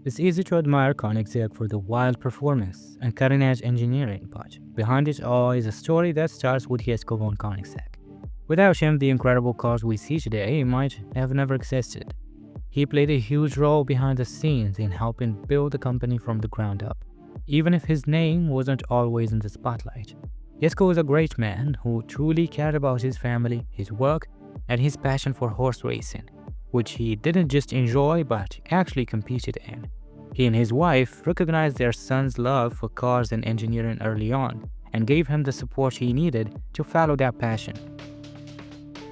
It's easy to admire Koenigsegg for the wild performance and cutting-edge engineering, but behind it all is a story that starts with Jesko von Koenigsegg. Without him, the incredible cars we see today might have never existed. He played a huge role behind the scenes in helping build the company from the ground up, even if his name wasn't always in the spotlight. Jesko was a great man who truly cared about his family, his work, and his passion for horse racing, which he didn't just enjoy but actually competed in. He and his wife recognized their son's love for cars and engineering early on and gave him the support he needed to follow that passion.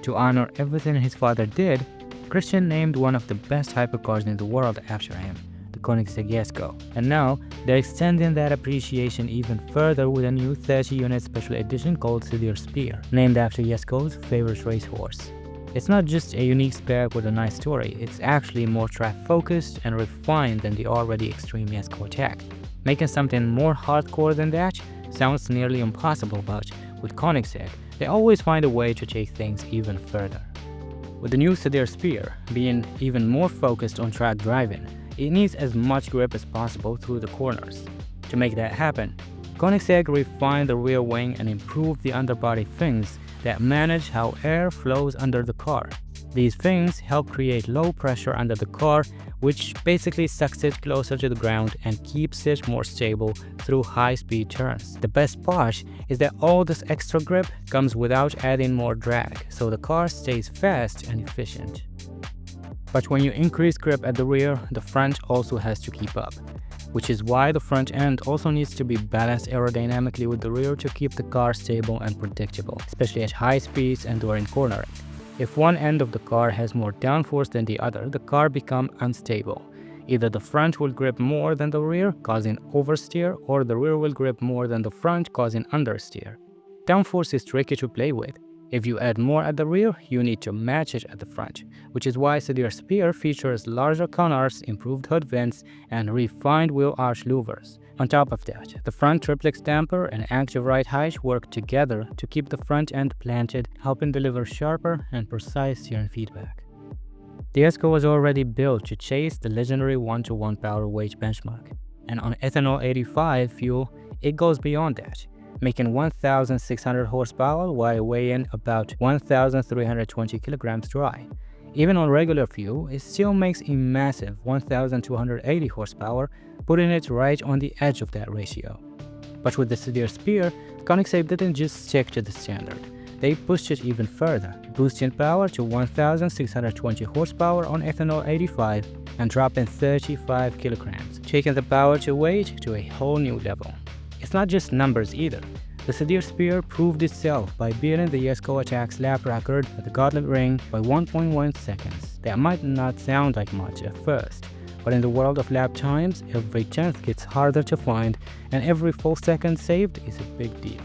To honor everything his father did, Christian named one of the best hypercars in the world after him, the Koenigsegg Jesko. And now, they're extending that appreciation even further with a new 30-unit special edition called Sadair Spear, named after Jesko's favorite racehorse. It's not just a unique spec with a nice story, it's actually more track-focused and refined than the already extreme Jesko attack. Making something more hardcore than that sounds nearly impossible, but with Koenigsegg, they always find a way to take things even further. With the new Sadair Spear being even more focused on track driving, it needs as much grip as possible through the corners. To make that happen, Koenigsegg refined the rear wing and improved the underbody fins that manage how air flows under the car. These fins help create low pressure under the car, which basically sucks it closer to the ground and keeps it more stable through high-speed turns. The best part is that all this extra grip comes without adding more drag, so the car stays fast and efficient. But when you increase grip at the rear, the front also has to keep up, which is why the front end also needs to be balanced aerodynamically with the rear to keep the car stable and predictable, especially at high speeds and during cornering. If one end of the car has more downforce than the other, the car becomes unstable. Either the front will grip more than the rear, causing oversteer, or the rear will grip more than the front, causing understeer. Downforce is tricky to play with. If you add more at the rear, you need to match it at the front, which is why Sadair Spear features larger canards, improved hood vents, and refined wheel arch louvers. On top of that, the front triplex damper and active ride height work together to keep the front end planted, helping deliver sharper and precise steering feedback. The Jesko was already built to chase the legendary 1-to-1 power weight benchmark, and on ethanol 85 fuel, it goes beyond that, making 1,600 horsepower while weighing about 1,320 kilograms dry. Even on regular fuel, it still makes a massive 1,280 horsepower, putting it right on the edge of that ratio. But with the Sadair Spear, Koenigsegg didn't just stick to the standard. They pushed it even further, boosting power to 1,620 horsepower on ethanol 85 and dropping 35 kilograms, taking the power to weight to a whole new level. It's not just numbers either. The Sadair Spear proved itself by beating the Jesko Attack's lap record at the Gauntlet Ring by 1.1 seconds. That might not sound like much at first, but in the world of lap times, every tenth gets harder to find and every full second saved is a big deal.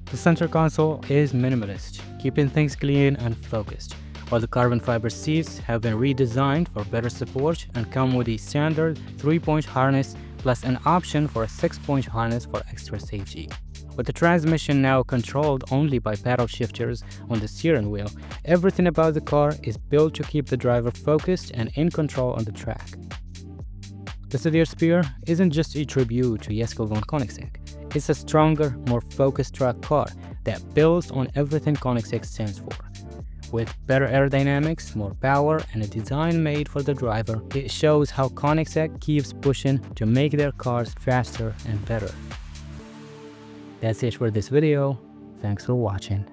The center console is minimalist, keeping things clean and focused, while the carbon fiber seats have been redesigned for better support and come with a standard 3-point harness plus an option for a 6-point harness for extra safety. With the transmission now controlled only by paddle shifters on the steering wheel, everything about the car is built to keep the driver focused and in control on the track. The Sadair Spear isn't just a tribute to Jesko von Koenigsegg, it's a stronger, more focused track car that builds on everything Koenigsegg stands for. With better aerodynamics, more power, and a design made for the driver, it shows how Koenigsegg keeps pushing to make their cars faster and better. That's it for this video. Thanks for watching.